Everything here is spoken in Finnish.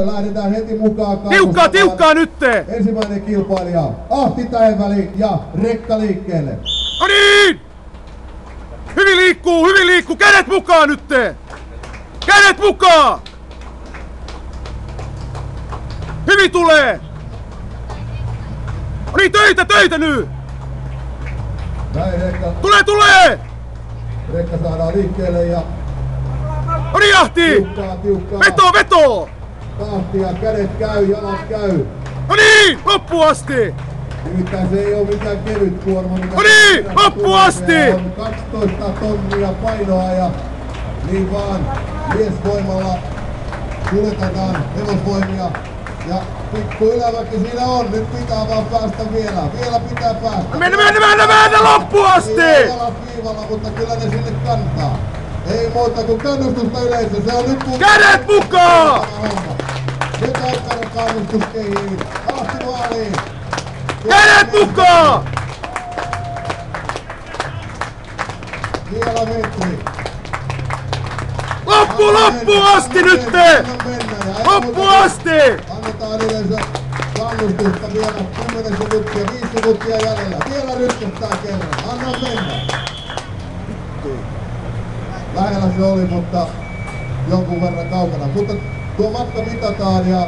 Lähdetään heti mukaan. Tiukkaa nytte! Ensimmäinen kilpailija Ahti Tähenväli ja rekka liikkeelle. No niin! Hyvin liikkuu! Kädet mukaan nytte! Kädet mukaan! Hyvin tulee! No niin, töitä nyt! Näin rekka. Tulee! Rekka saadaan liikkeelle ja... No niin, Ahti! Tiukkaa. Veto! Tahtia, kädet käy, jalat käy. No niin, loppuun asti! Nimittäin se ei oo mikään kevyt kuorma. No niin, loppuun asti! On 12 tonnia painoa ja niin vaan miesvoimalla kuljetetaan hevosvoimia. Ja pikku yläväki siinä on, nyt pitää vaan päästä vielä. Vielä pitää päästä. Mennä loppuun asti! Jalat viivalla, mutta kyllä ne sinne kantaa. Ei muuta kuin kannustusta yleisö, se on nyt kädet mukaan! Nyt aikana kannustuskeihin. Ahti maaliin. Kädet mukaan! Vielä metri. Loppuun asti nytte! Loppuun asti! Annetaan yleensä kannustusta vielä 10 sekuntia, 5 sekuntia jäljellä. Vielä rytköttää kerran. Anna mennä. Lähellä se oli, mutta jonkun verran kaukana. Mutta tuo matka mitataan ja